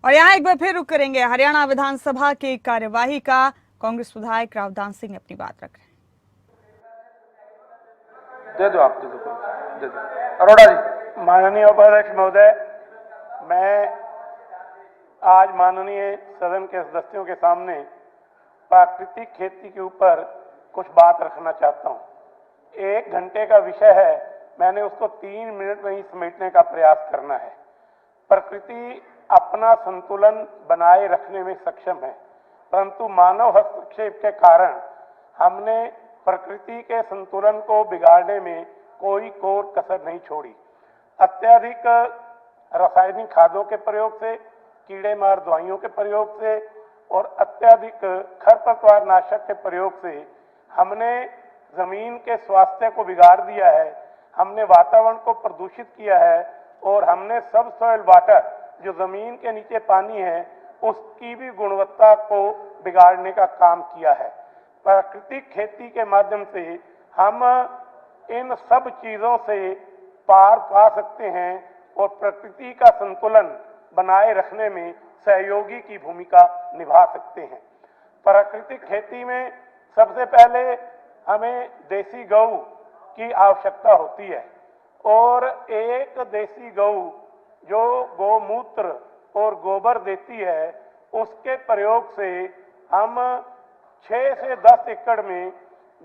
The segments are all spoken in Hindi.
और यहाँ एक बार फिर रुक करेंगे हरियाणा विधानसभा की कार्यवाही का। कांग्रेस विधायक रावदान सिंह ने अपनी बात रख रहे हैं। दे दो, आप दे दो, दे दो। अरोड़ा जी। माननीय उपाध्यक्ष महोदय, मैं आज माननीय सदन के सदस्यों के सामने प्राकृतिक खेती के ऊपर कुछ बात रखना चाहता हूं। 1 घंटे का विषय है, मैंने उसको 3 मिनट में ही समेटने का प्रयास करना है। प्रकृति अपना संतुलन बनाए रखने में सक्षम है, परंतु मानव हस्तक्षेप के कारण हमने प्रकृति के संतुलन को बिगाड़ने में कोई कोर कसर नहीं छोड़ी। अत्यधिक रासायनिक खादों के प्रयोग से, कीड़े मार दवाइयों के प्रयोग से और अत्यधिक खरपतवार नाशक के प्रयोग से हमने जमीन के स्वास्थ्य को बिगाड़ दिया है, हमने वातावरण को प्रदूषित किया है और हमने सब सॉइल वाटर, जो जमीन के नीचे पानी है, उसकी भी गुणवत्ता को बिगाड़ने का काम किया है। प्राकृतिक खेती के माध्यम से हम इन सब चीजों से पार पा सकते हैं और प्रकृति का संतुलन बनाए रखने में सहयोगी की भूमिका निभा सकते हैं। प्राकृतिक खेती में सबसे पहले हमें देसी गौ की आवश्यकता होती है और एक देसी गौ जो गोमूत्र और गोबर देती है, उसके प्रयोग से हम 6 से 10 एकड़ में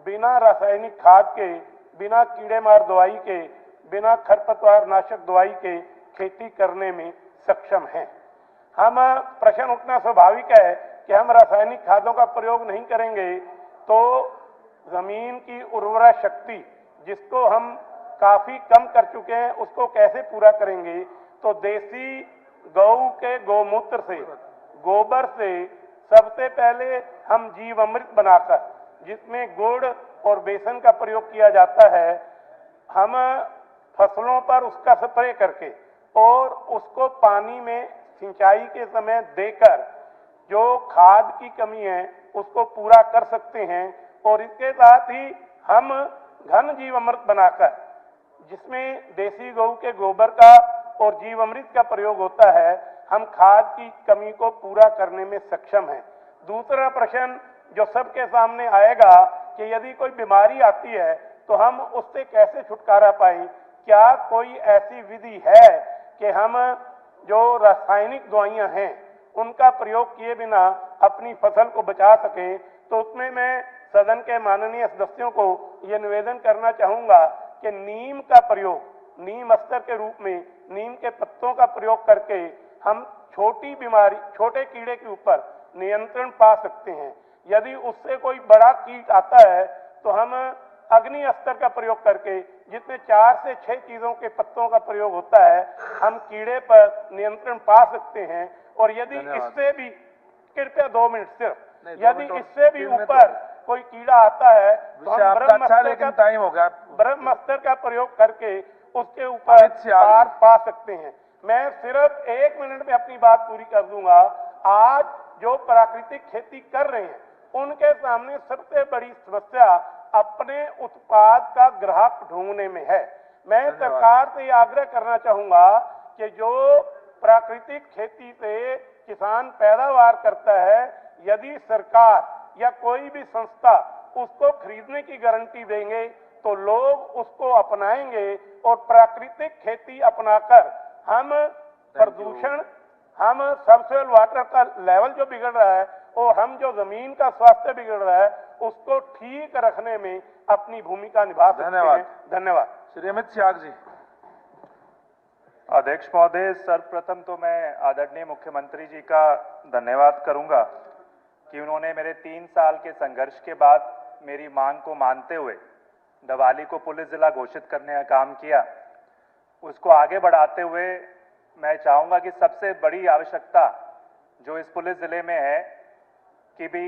बिना रासायनिक खाद के, बिना कीड़े मार दवाई के, बिना खरपतवार नाशक दवाई के खेती करने में सक्षम हैं। हम प्रश्न उठना स्वाभाविक है कि हम रासायनिक खादों का प्रयोग नहीं करेंगे तो जमीन की उर्वरा शक्ति, जिसको हम काफी कम कर चुके हैं, उसको कैसे पूरा करेंगे। तो देसी गौ के गोमूत्र से, गोबर से सबसे पहले हम जीवामृत बनाकर, जिसमें गुड़ और बेसन का प्रयोग किया जाता है, हम फसलों पर उसका स्प्रे करके और उसको पानी में सिंचाई के समय देकर जो खाद की कमी है उसको पूरा कर सकते हैं। और इसके साथ ही हम घन जीवामृत बनाकर, जिसमें देसी गौ के गोबर का और जीवामृत का प्रयोग होता है, हम खाद की कमी को पूरा करने में सक्षम हैं। दूसरा प्रश्न जो सबके सामने आएगा कि यदि कोई बीमारी आती है तो हम उससे कैसे छुटकारा पाएं। क्या कोई ऐसी विधि है कि हम जो रासायनिक दवाइयां हैं उनका प्रयोग किए बिना अपनी फसल को बचा सकें। तो उसमें मैं सदन के माननीय सदस्यों को यह निवेदन करना चाहूंगा कि नीम का प्रयोग, नीम अस्तर के रूप में नीम के पत्तों का प्रयोग करके हम छोटी बीमारी, छोटे कीड़े के ऊपर नियंत्रण पा सकते हैं। यदि उससे कोई बड़ा कीट आता है तो हम अग्नि अस्तर का प्रयोग करके, जिसमें 4 से 6 चीजों के पत्तों का प्रयोग होता है, हम कीड़े पर नियंत्रण पा सकते हैं। और यदि इससे भी, कृपया 2 मिनट सिर्फ, यदि इससे भी ऊपर कोई कीड़ा आता है तो हम ब्रह्मास्त्र का प्रयोग करके उसके ऊपर पार पा सकते हैं। मैं सिर्फ 1 मिनट में अपनी बात पूरी कर दूंगा। आज जो प्राकृतिक खेती कर रहे हैं उनके सामने सबसे बड़ी समस्या अपने उत्पाद का ग्राहक ढूंढने में है। मैं सरकार से आग्रह करना चाहूंगा कि जो प्राकृतिक खेती से किसान पैदावार करता है, यदि सरकार या कोई भी संस्था उसको खरीदने की गारंटी देंगे तो लोग उसको अपनाएंगे और प्राकृतिक खेती अपनाकर हम प्रदूषण, हम सबसॉइल वाटर का लेवल जो बिगड़ रहा है और हम जो जमीन का स्वास्थ्य बिगड़ रहा है उसको ठीक रखने में अपनी भूमिका निभा सकते हैं। धन्यवाद। श्री अमित शाह जी। अध्यक्ष महोदय, सर्वप्रथम तो मैं आदरणीय मुख्यमंत्री जी का धन्यवाद करूंगा कि उन्होंने मेरे 3 साल के संघर्ष के बाद मेरी मांग को मानते हुए डवाली को पुलिस जिला घोषित करने का काम किया। उसको आगे बढ़ाते हुए मैं चाहूंगा कि सबसे बड़ी आवश्यकता जो इस पुलिस जिले में है कि भी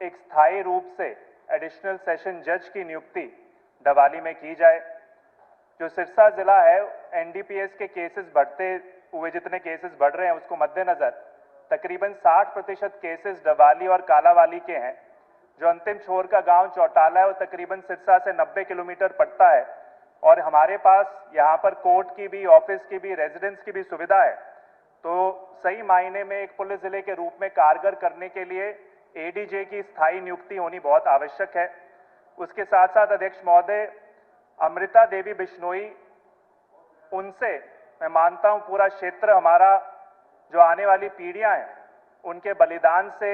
एक स्थायी रूप से एडिशनल सेशन जज की नियुक्ति डवाली में की जाए। जो सिरसा जिला है, एनडीपीएस के केसेस बढ़ते हुए, जितने केसेस बढ़ रहे हैं उसको मद्देनजर तकरीबन 60% केसेस डवाली और कालावाली के हैं। जो अंतिम छोर का गांव चौटाला है वो तकरीबन सिरसा से 90 किलोमीटर पड़ता है और हमारे पास यहाँ पर कोर्ट की भी, ऑफिस की भी, रेजिडेंस की भी सुविधा है। तो सही मायने में एक पुलिस जिले के रूप में कारगर करने के लिए एडीजे की स्थायी नियुक्ति होनी बहुत आवश्यक है। उसके साथ साथ अध्यक्ष महोदय, अमृता देवी बिश्नोई, उनसे मैं मानता हूं पूरा क्षेत्र हमारा, जो आने वाली पीढ़ियां हैं, उनके बलिदान से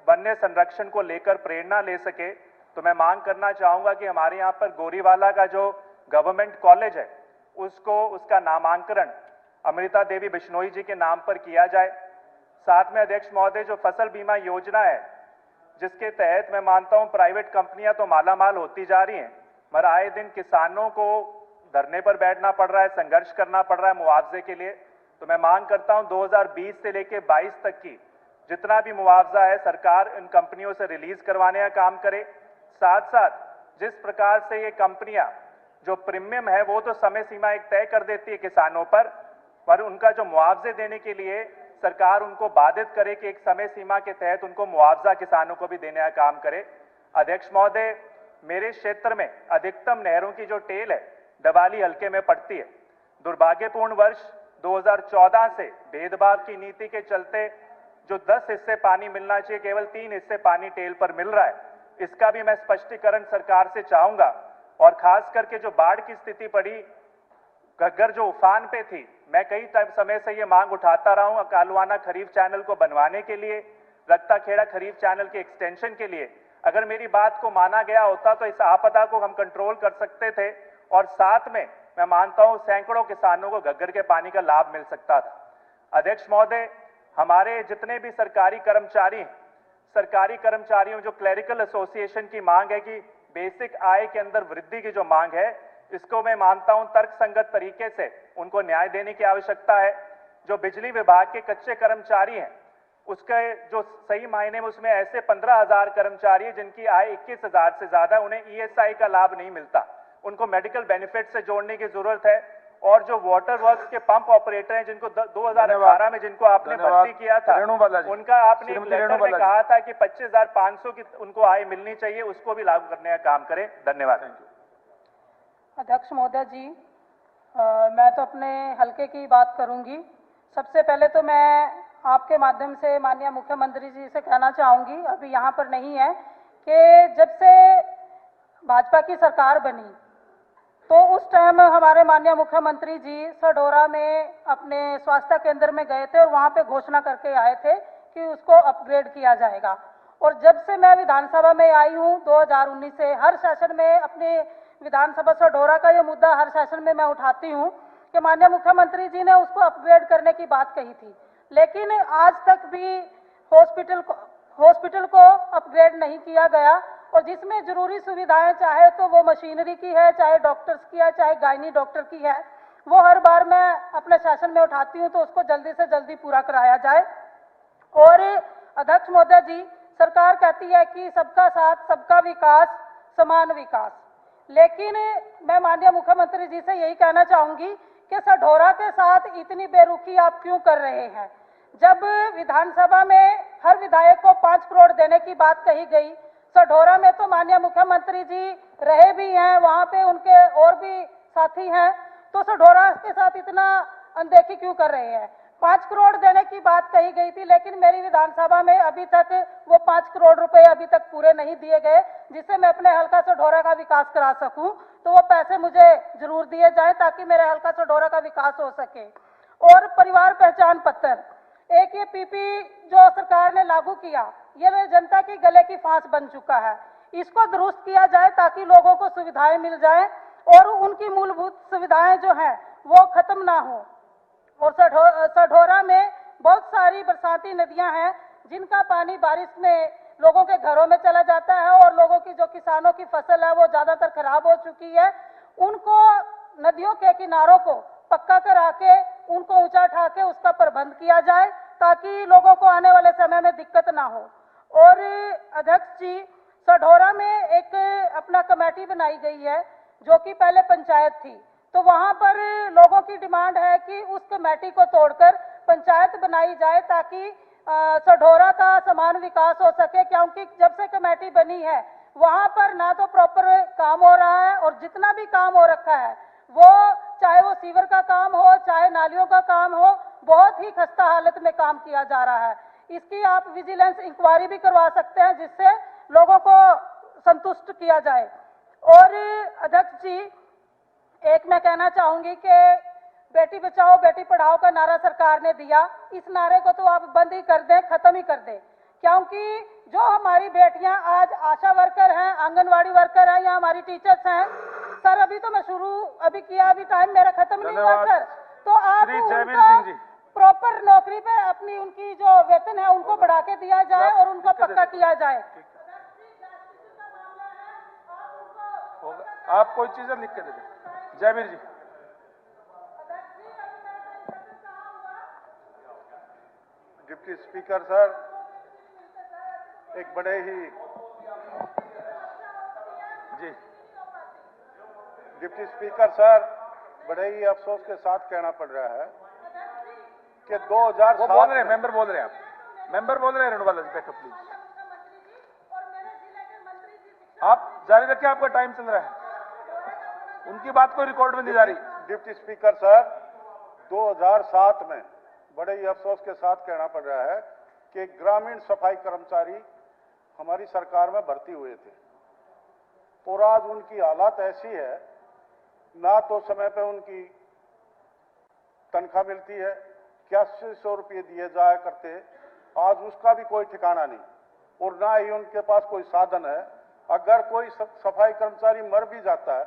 वन्य संरक्षण को लेकर प्रेरणा ले सके। तो मैं मांग करना चाहूंगा कि हमारे यहाँ पर गोरीवाला का जो गवर्नमेंट कॉलेज है, उसका नामांकन अमृता देवी बिश्नोई जी के नाम पर किया जाए। साथ में अध्यक्ष महोदय, जो फसल बीमा योजना है, जिसके तहत मैं मानता हूं प्राइवेट कंपनियां तो मालामाल होती जा रही हैं, मगर आए दिन किसानों को धरने पर बैठना पड़ रहा है, संघर्ष करना पड़ रहा है मुआवजे के लिए। तो मैं मांग करता हूं 2020 से लेकर 22 तक की जितना भी मुआवजा है सरकार इन कंपनियों से रिलीज करवाने का काम करे। साथ साथ जिस प्रकार से ये कंपनियां जो प्रीमियम है वो तो समय सीमा एक तय कर देती है किसानों पर उनका जो मुआवजे देने के लिए सरकार उनको बाधित करे कि एक समय सीमा के तहत उनको मुआवजा किसानों को भी देने का काम करे। अध्यक्ष महोदय, मेरे क्षेत्र में अधिकतम नहरों की जो टेल है डबाली हल्के में पड़ती है। दुर्भाग्यपूर्ण वर्ष 2014 से भेदभाव की नीति के चलते जो 10 हिस्से पानी मिलना चाहिए, केवल 3 हिस्से पानी टेल पर मिल रहा है। इसका भी मैं स्पष्टीकरण सरकार से चाहूंगा। और खास करके जो बाढ़ की स्थिति पड़ी, घग्गर जो उफान पे थी, मैं कई समय से ये मांग उठाता रहा हूं कालवाना खरीफ चैनल को बनवाने के लिए, रक्ता खेड़ा खरीफ चैनल के एक्सटेंशन के लिए। अगर मेरी बात को माना गया होता तो इस आपदा को हम कंट्रोल कर सकते थे और साथ में मैं मानता हूं सैकड़ों किसानों को घग्गर के पानी का लाभ मिल सकता था। अध्यक्ष महोदय, हमारे जितने भी सरकारी कर्मचारियों जो क्लरिकल एसोसिएशन की मांग है कि बेसिक आय के अंदर वृद्धि की जो मांग है, इसको मैं मानता हूं तर्कसंगत तरीके से उनको न्याय देने की आवश्यकता है। जो बिजली विभाग के कच्चे कर्मचारी हैं, उसके जो सही मायने में उसमें ऐसे 15,000 कर्मचारी हैं जिनकी आय 21,000 से ज्यादा, उन्हें ईएसआई का लाभ नहीं मिलता, उनको मेडिकल बेनिफिट से जोड़ने की जरूरत है। और जो वाटर वर्क्स के पंप ऑपरेटर हैं जिनको 2018 में जिनको आपने भर्ती किया था, उनका आपने एक लेटर में कहा था कि 25,500 की उनको आय मिलनी चाहिए, उसको भी लागू करने का काम करें। धन्यवाद। अध्यक्ष महोदय जी, मैं तो अपने हलके की बात करूंगी। सबसे पहले तो मैं आपके माध्यम से माननीय मुख्यमंत्री जी से कहना चाहूंगी, अभी यहाँ पर नहीं है, कि जब से भाजपा की सरकार बनी तो उस टाइम हमारे माननीय मुख्यमंत्री जी सढौरा में अपने स्वास्थ्य केंद्र में गए थे और वहाँ पे घोषणा करके आए थे कि उसको अपग्रेड किया जाएगा। और जब से मैं विधानसभा में आई हूँ 2019 से, हर सेशन में अपने विधानसभा सढौरा का ये मुद्दा हर सेशन में मैं उठाती हूँ कि माननीय मुख्यमंत्री जी ने उसको अपग्रेड करने की बात कही थी, लेकिन आज तक भी हॉस्पिटल को अपग्रेड नहीं किया गया। और जिसमें जरूरी सुविधाएं, चाहे तो वो मशीनरी की है, चाहे डॉक्टर्स की है, चाहे गायनी डॉक्टर की है, वो हर बार मैं अपने शासन में उठाती हूँ तो उसको जल्दी से जल्दी पूरा कराया जाए। और अध्यक्ष महोदय जी, सरकार कहती है कि सबका साथ सबका विकास समान विकास, लेकिन मैं माननीय मुख्यमंत्री जी से यही कहना चाहूंगी कि सढौरा के साथ इतनी बेरुखी आप क्यों कर रहे हैं? जब विधानसभा में हर विधायक को 5 करोड़ देने की बात कही गई, सढौरा में तो माननीय मुख्यमंत्री जी रहे भी हैं, वहां पे उनके और भी साथी हैं, तो सढौरा के साथ इतना अनदेखी क्यों कर रहे हैं? 5 करोड़ देने की बात कही गई थी, लेकिन मेरी विधानसभा में अभी तक वो 5 करोड़ रुपए अभी तक पूरे नहीं दिए गए, जिससे मैं अपने हल्का सढौरा का विकास करा सकूं। तो वो पैसे मुझे जरूर दिए जाएं ताकि मेरे हल्का सढौरा का विकास हो सके। और परिवार पहचान पत्र, एक ये पीपी जो सरकार ने लागू किया, ये जनता की गले की फांस बन चुका है। इसको दुरुस्त किया जाए ताकि लोगों को सुविधाएं मिल जाए और उनकी मूलभूत सुविधाएं जो हैं वो खत्म ना हो। और सढौरा में बहुत सारी बरसाती नदियां हैं जिनका पानी बारिश में लोगों के घरों में चला जाता है और लोगों की जो किसानों की फसल है वो ज्यादातर खराब हो चुकी है। उनको नदियों के किनारों को पक्का करा के उनको ऊंचा उठा के उसका प्रबंध किया जाए ताकि लोगों को आने वाले समय में दिक्कत ना हो। और अध्यक्ष जी, सढौरा में एक अपना कमेटी बनाई गई है जो कि पहले पंचायत थी, तो वहां पर लोगों की डिमांड है कि उस कमेटी को तोड़कर पंचायत बनाई जाए ताकि सढौरा का समान विकास हो सके, क्योंकि जब से कमेटी बनी है वहां पर ना तो प्रॉपर काम हो रहा है और जितना भी काम हो रखा है वो चाहे वो सीवर का काम हो, चाहे नालियों का काम हो, बहुत ही खस्ता हालत में काम किया जा रहा है। इसकी आप विजिलेंस इंक्वायरी भी करवा सकते हैं, जिससे लोगों को संतुष्ट किया जाए। और अध्यक्ष जी, एक मैं कहना चाहूंगी कि बेटी बचाओ बेटी पढ़ाओ का नारा सरकार ने दिया, इस नारे को तो आप बंद ही कर दें, खत्म ही कर दें, क्योंकि जो हमारी बेटियां आज आशा वर्कर हैं, आंगनवाड़ी वर्कर हैं या हमारी टीचर्स हैं। सर अभी तो मैं अभी किया, अभी टाइम मेरा खत्म नहीं हुआ सर, तो आप श्री जयवीर सिंह जी। प्रॉपर नौकरी पे अपनी उनकी जो वेतन है उनको बढ़ा के दिया जाए और उनको पक्का किया जाए। आप कोई चीजें लिख के दे दें। जयवीर जी। डिप्टी स्पीकर सर, एक बड़े ही जी डिप्टी स्पीकर सर, बड़े ही अफसोस के साथ कहना पड़ रहा है कि 2007 वो बोल रहे हैं, मेंबर बोल रहे हैं, आप मेंबर बोल रहे हैं, रेणुवाला जी बैठो प्लीज। आप जारी रखिए, आपका टाइम चल रहा है, उनकी बात को रिकॉर्ड में नहीं जा रही। डिप्टी स्पीकर सर, 2007 में बड़े ही अफसोस के साथ कहना पड़ रहा है कि ग्रामीण सफाई कर्मचारी हमारी सरकार में भर्ती हुए थे और आज उनकी हालत ऐसी है, ना तो समय पे उनकी तनख्वाह मिलती है, 8100 रुपये दिए जाया करते, आज उसका भी कोई ठिकाना नहीं, और ना ही उनके पास कोई साधन है। अगर कोई सफाई कर्मचारी मर भी जाता है,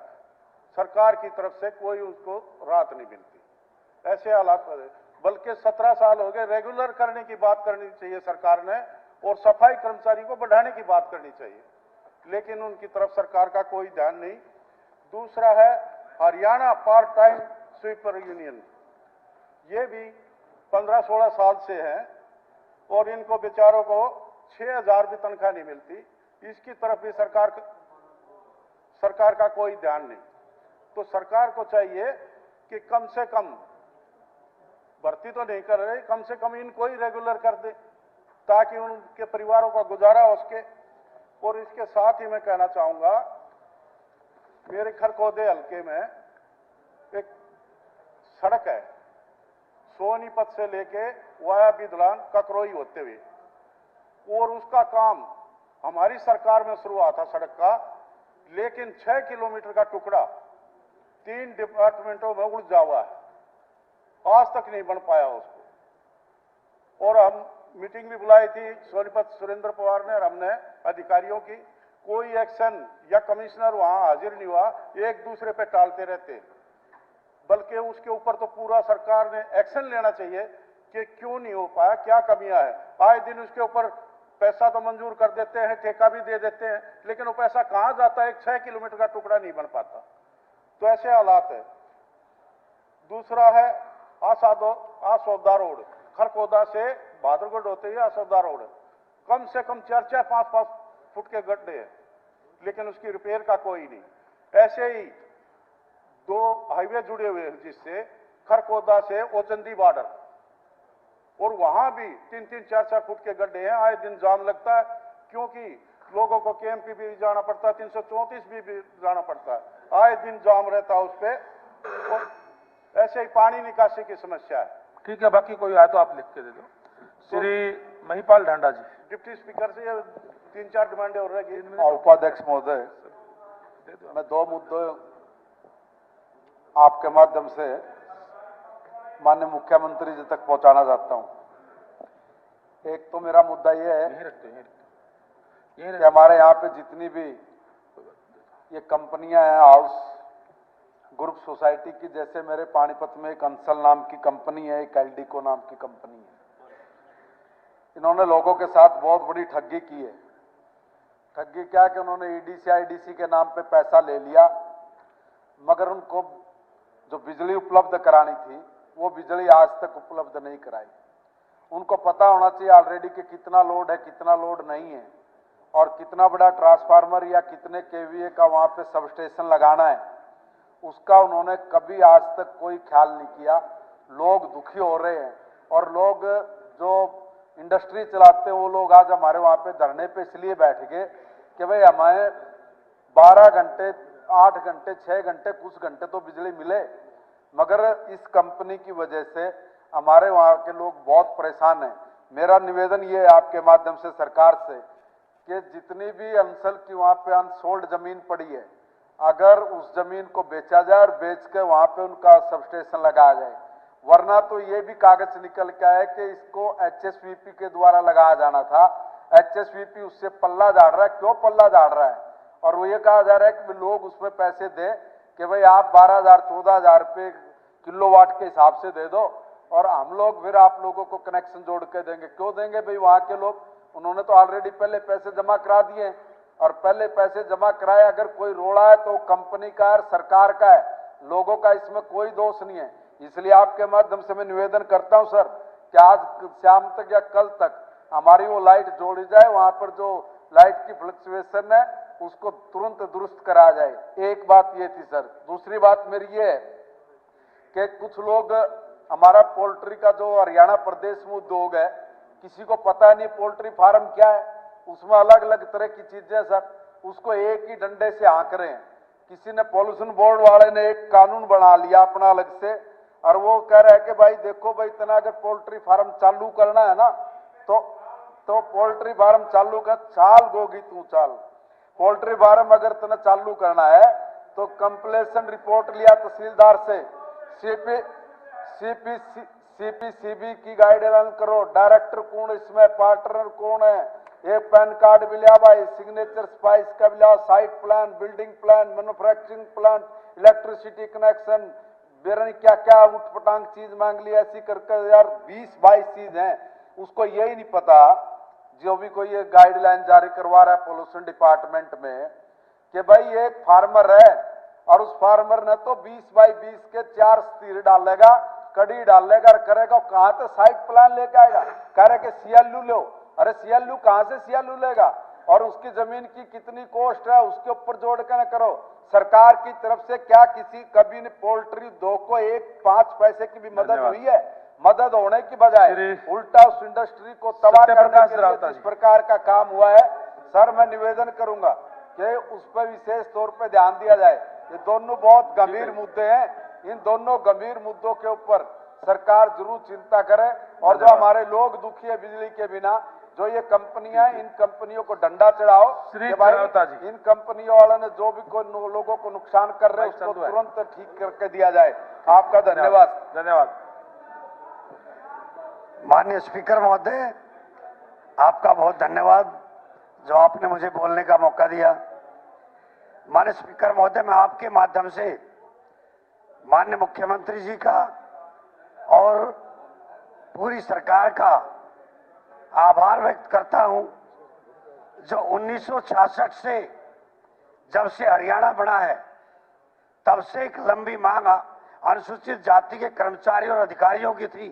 सरकार की तरफ से कोई उसको राहत नहीं मिलती। ऐसे हालात पर बल्कि 17 साल हो गए, रेगुलर करने की बात करनी चाहिए सरकार ने और सफाई कर्मचारी को बढ़ाने की बात करनी चाहिए, लेकिन उनकी तरफ सरकार का कोई ध्यान नहीं। दूसरा है Haryana part time sweeper union, ये भी 15-16 साल से हैं और इनको बेचारों को 6000 भी तनख्वाह नहीं मिलती, इसकी तरफ भी सरकार का कोई ध्यान नहीं। तो सरकार को चाहिए कि कम से कम, भर्ती तो नहीं कर रहे, कम से कम इनको ही रेगुलर कर दे ताकि उनके परिवारों का गुजारा हो सके। और इसके साथ ही मैं कहना चाहूंगा, मेरे खरखोदे हल्के में एक सड़क है, सोनीपत से लेके वाया बिदलान ककरोई होते हुए, और उसका काम हमारी सरकार में शुरू हुआ था सड़क का, लेकिन 6 किलोमीटर का टुकड़ा 3 डिपार्टमेंटों में उलझा हुआ है, आज तक नहीं बन पाया उसको। और हम मीटिंग भी बुलाई थी सोनीपत सुरेंद्र पवार ने और हमने अधिकारियों की, कोई एक्शन या कमिश्नर वहां हाजिर नहीं हुआ, एक दूसरे पे टालते रहते, बल्कि उसके ऊपर तो पूरा सरकार ने एक्शन लेना चाहिए कि क्यों नहीं हो पाया, क्या कमियां है। आए दिन उसके ऊपर पैसा तो मंजूर कर देते हैं, ठेका भी दे देते हैं, लेकिन वो पैसा कहां जाता है, एक 6 किलोमीटर का टुकड़ा नहीं बन पाता। तो ऐसे हालात है। दूसरा है आसौदा रोड, खरखोदा से बहादुरगढ़ होते ही आसौदा रोड, कम से कम 4-4, 5-5 फुट के गड्ढे हैं, लेकिन उसकी रिपेयर का कोई नहीं। ऐसे ही 2 हाईवे जुड़े हुए हैं, जिससे खरखोदा से ओचंदी बॉर्डर, और वहां भी 3-3, 4-4 फुट के गड्ढे हैं। आए दिन जाम लगता है, क्योंकि लोगों को केएमपी भी जाना पड़ता है, 334 भी जाना पड़ता है, आए दिन जाम रहता है उस पर। और ऐसे ही पानी निकासी की समस्या है। ठीक है, बाकी कोई आए तो आप लिख के दे दो। श्री महिपाल ढांडा जी। डिप्टी स्पीकर से ये 3-4 डिमांडें हो रही हैं। उपाध्यक्ष महोदय, मैं 2 मुद्दों आपके माध्यम से माननीय मुख्यमंत्री जी तक पहुंचाना चाहता हूं। एक तो मेरा मुद्दा यह है कि हमारे यहाँ पे जितनी भी ये कंपनियां हैं, हाउस ग्रुप सोसाइटी की, जैसे मेरे पानीपत में एक अंसल नाम की कंपनी है, एक एल्डिको नाम की कंपनी है, इन्होंने लोगों के साथ बहुत बड़ी ठगी की है। ठगी क्या कि उन्होंने ईडीसी आईडीसी के नाम पे पैसा ले लिया, मगर उनको जो बिजली उपलब्ध करानी थी वो बिजली आज तक उपलब्ध नहीं कराई। उनको पता होना चाहिए ऑलरेडी कि कितना लोड है, कितना लोड नहीं है, और कितना बड़ा ट्रांसफार्मर या कितने केवीए का वहां पे सब स्टेशन लगाना है, उसका उन्होंने कभी आज तक कोई ख्याल नहीं किया। लोग दुखी हो रहे हैं, और लोग जो इंडस्ट्री चलाते हैं वो लोग आज हमारे वहां पे धरने पे इसलिए बैठ गए कि भाई हमें 12 घंटे, 8 घंटे, 6 घंटे, कुछ घंटे तो बिजली मिले, मगर इस कंपनी की वजह से हमारे वहाँ के लोग बहुत परेशान हैं। मेरा निवेदन ये है आपके माध्यम से सरकार से कि जितनी भी अंचल की वहाँ पे अनसोल्ड जमीन पड़ी है, अगर उस जमीन को बेचा जाए और बेच के वहाँ पे उनका सबस्टेशन लगाया जाए, वरना तो ये भी कागज निकल के आया कि इसको HSVP के द्वारा लगाया जाना था। HSVP उससे पल्ला झाड़ रहा है। क्यों पल्ला झाड़ रहा है? और वो ये कहा जा रहा है कि लोग उसमें पैसे दें कि भाई आप 12,000 14,000 रुपये किलोवाट के हिसाब से दे दो और हम लोग फिर आप लोगों को कनेक्शन जोड़ के देंगे। क्यों देंगे भाई? वहाँ के लोग, उन्होंने तो ऑलरेडी पहले पैसे जमा करा दिए और पहले पैसे जमा कराए। अगर कोई रोड़ा है तो कंपनी का है, सरकार का है, लोगों का इसमें कोई दोष नहीं है। इसलिए आपके माध्यम से मैं निवेदन करता हूं सर कि आज शाम तक या कल तक हमारी वो लाइट जोड़ी जाए, वहां पर जो लाइट की फ्लक्चुएशन है उसको तुरंत दुरुस्त कराया जाए। एक बात ये थी सर। दूसरी बात मेरी ये है कि कुछ लोग, हमारा पोल्ट्री का जो हरियाणा प्रदेश में उद्योग है, किसी को पता नहीं पोल्ट्री फार्म क्या है, उसमें अलग अलग तरह की चीजें सर, उसको एक ही डंडे से हाँक रहे हैं। किसी ने, पॉल्यूशन बोर्ड वाले ने एक कानून बना लिया अपना अलग से, और वो कह रहा है कि भाई देखो भाई, इतना अगर पोल्ट्री फार्म चालू करना है ना तो पोल्ट्री फार्म चालू कर, चाल गोगी तू चाल। पोल्ट्री फार्म अगर तना चालू करना है तो कंप्लेशन रिपोर्ट लिया तहसीलदार से, सीपीसीबी की गाइडलाइन करो, डायरेक्टर कौन इसमें, पार्टनर कौन है, एक पैन कार्ड भी लिया भाई, सिग्नेचर स्पाइस का भी लिया, site plan, building plan, manufacturing plan, electricity connection, बेरनी क्या क्या उठपटांग चीज मांग ली। ऐसी करके यार 20-22 चीज हैं, उसको यही नहीं पता, जो भी कोई ये गाइडलाइन जारी करवा रहा है पोल्यूशन डिपार्टमेंट में, कि भाई एक फार्मर है और उस फार्मर ने तो 20x20 के 4 स्टीर डालेगा, कड़ी डालेगा और करेगा, कहां से साइट प्लान लेके आएगा? कह रहे कि CLU लो। अरे CLU कहां से CLU लेगा? और उसकी जमीन की कितनी कॉस्ट है उसके ऊपर जोड़ के न करो। सरकार की तरफ से क्या किसी कभी ने पोल्ट्री उद्योग को 1-5 पैसे की भी मदद हुई है? मदद होने की बजाय उल्टा उस इंडस्ट्री को तबाह करने के लिए जिस प्रकार का काम हुआ है, सर मैं निवेदन करूंगा कि उस पर विशेष तौर पर ध्यान दिया जाए। ये दोनों बहुत गंभीर मुद्दे हैं, इन दोनों गंभीर मुद्दों के ऊपर सरकार जरूर चिंता करे। और जो हमारे लोग दुखी है बिजली के बिना, जो ये कंपनियां, इन कंपनियों को डंडा चढ़ाओ कि भाई इन कंपनियों वालों ने जो भी कोई लोगों को नुकसान कर रहे हैं उसको तुरंत ठीक करके दिया जाए। आपका धन्यवाद। धन्यवाद। माननीय स्पीकर महोदय, आपका बहुत धन्यवाद जो आपने मुझे बोलने का मौका दिया। माननीय स्पीकर महोदय, मैं आपके माध्यम से माननीय मुख्यमंत्री जी का और पूरी सरकार का आभार व्यक्त करता हूं, जो 1966 से जब से हरियाणा बना है तब से एक लंबी मांग अनुसूचित जाति के कर्मचारियों और अधिकारियों की थी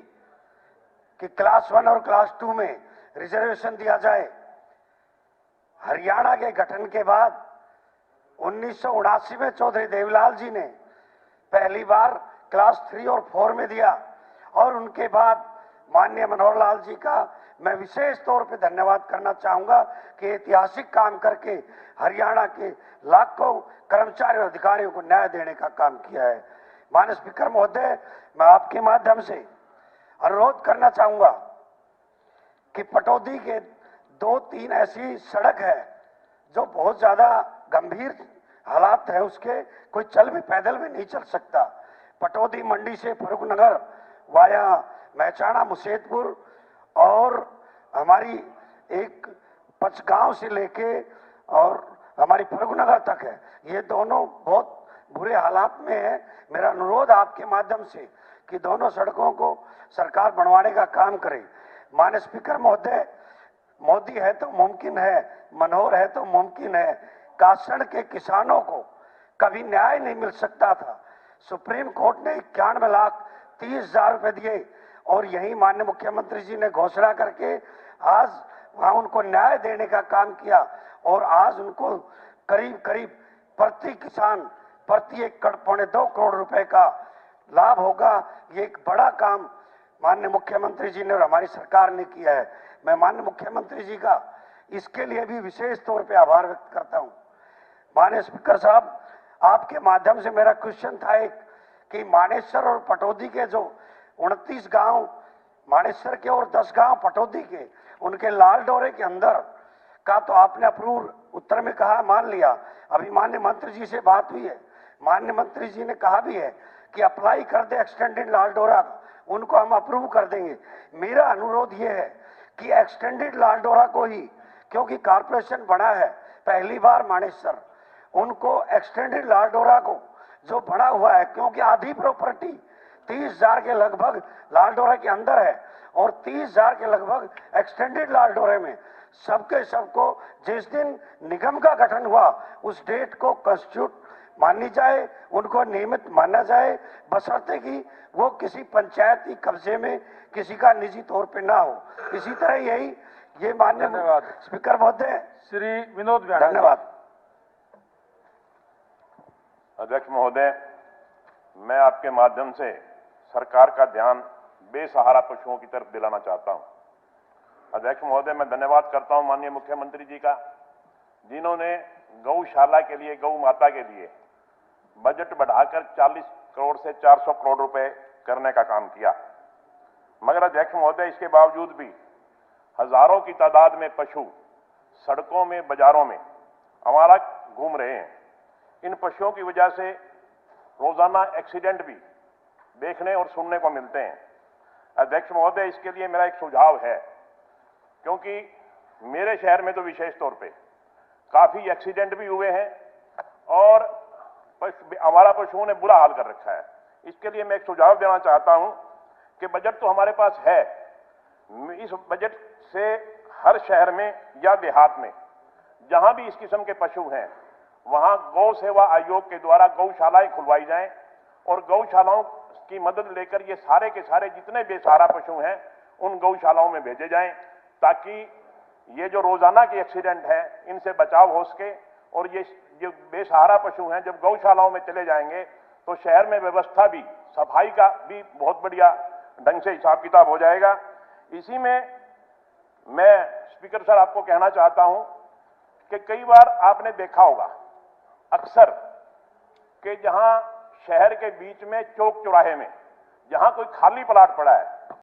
कि क्लास 1 और क्लास 2 में रिजर्वेशन दिया जाए। हरियाणा के गठन के बाद 1979 में चौधरी देवीलाल जी ने पहली बार क्लास 3 और 4 में दिया, और उनके बाद माननीय मनोहर लाल जी का मैं विशेष तौर पे धन्यवाद करना चाहूंगा कि ऐतिहासिक काम करके हरियाणा के लाखों कर्मचारियों और अधिकारियों को न्याय देने का काम किया है। माननीय स्पीकर महोदय, मैं आपके माध्यम से अनुरोध करना चाहूंगा कि पटौदी के 2-3 ऐसी सड़क है जो बहुत ज्यादा गंभीर हालात है, उसके कोई चल भी, पैदल भी नहीं चल सकता। पटौदी मंडी से फरूखनगर वाया महचाना मुसेतपुर और हमारी एक पचगांव से लेके और हमारी फरूखनगर तक है, ये दोनों बहुत बुरे हालात में है। मेरा अनुरोध आपके माध्यम से कि दोनों सड़कों को सरकार बनवाने का काम करे। माननीय स्पीकर महोदय, मोदी है तो मुमकिन है, मनोहर है तो मुमकिन है। कासड़ के किसानों को कभी न्याय नहीं मिल सकता था, सुप्रीम कोर्ट ने 91,30,000 रुपए दिए और यही माननीय मुख्यमंत्री जी ने घोषणा करके आज वहां उनको न्याय देने का काम किया, और आज उनको करीब करीब प्रति किसान प्रति एकड़ 2.25 करोड़ रुपए का लाभ होगा। ये एक बड़ा काम माननीय मुख्यमंत्री जी ने और हमारी सरकार ने किया है। मैं माननीय मुख्यमंत्री जी का इसके लिए भी विशेष तौर पे आभार व्यक्त करता हूं। माननीय स्पीकर साहब, आपके माध्यम से मेरा क्वेश्चन था एक कि मानेसर और पटौदी के जो 29 गांव मानेसर के और 10 गांव पटौदी के, उनके लाल डोरे के अंदर का तो आपने अप्रूव उत्तर में कहा, मान लिया। अभी माननीय मंत्री जी से बात हुई है, माननीय मंत्री जी ने कहा भी है कि अप्लाई कर दे एक्सटेंडेड लाल डोरा, उनको हम अप्रूव कर देंगे। मेरा अनुरोध ये है कि एक्सटेंडेड लाल डोरा को ही, क्योंकि कारपोरेशन बना है पहली बार मानेसर, उनको एक्सटेंडेड लाल डोरा को जो बना हुआ है, क्योंकि आधी प्रॉपर्टी 30,000 के लगभग लाल डोरा के अंदर है और 30,000 के लगभग एक्सटेंडेड लाल डोरे में, सबके सबको जिस दिन निगम का गठन हुआ उस डेट को कॉन्स्टिट्यूट मानी जाए, उनको नियमित माना जाए, बशर्ते कि वो किसी पंचायती कब्जे में किसी का निजी तौर पे ना हो। इसी तरह यही ये माननीय स्पीकर महोदय, श्री विनोद धन्यवाद। अध्यक्ष महोदय, मैं आपके माध्यम से सरकार का ध्यान बेसहारा पशुओं की तरफ दिलाना चाहता हूं। अध्यक्ष महोदय, मैं धन्यवाद करता हूं माननीय मुख्यमंत्री जी का, जिन्होंने गौशाला के लिए, गौ माता के लिए बजट बढ़ाकर 40 करोड़ से 400 करोड़ रुपए करने का काम किया। मगर अध्यक्ष महोदय, इसके बावजूद भी हजारों की तादाद में पशु सड़कों में, बाजारों में हमारा घूम रहे हैं। इन पशुओं की वजह से रोजाना एक्सीडेंट भी देखने और सुनने को मिलते हैं। अध्यक्ष महोदय, इसके लिए मेरा एक सुझाव है, क्योंकि मेरे शहर में तो विशेष तौर पे काफी एक्सीडेंट भी हुए हैं और हमारा पशुओं ने बुरा हाल कर रखा है। इसके लिए मैं एक सुझाव देना चाहता हूं कि बजट तो हमारे पास है, इस बजट से हर शहर में या देहात में जहां भी इस किस्म के पशु हैं, वहां गौ सेवा आयोग के द्वारा गौशालाएं खुलवाई जाएं और गौशालाओं की मदद लेकर ये सारे के सारे जितने बेसहारा पशु हैं उन गौशालाओं में भेजे जाएं, ताकि ये जो रोजाना के एक्सीडेंट हैं इनसे बचाव हो सके। और ये जो बेसहारा पशु हैं जब गौशालाओं में चले जाएंगे तो शहर में व्यवस्था भी, सफाई का भी बहुत बढ़िया ढंग से हिसाब किताब हो जाएगा। इसी में मैं स्पीकर सर आपको कहना चाहता हूं कि कई बार आपने देखा होगा अक्सर कि जहां शहर के बीच में चौक चौराहे में जहां कोई खाली प्लाट पड़ा है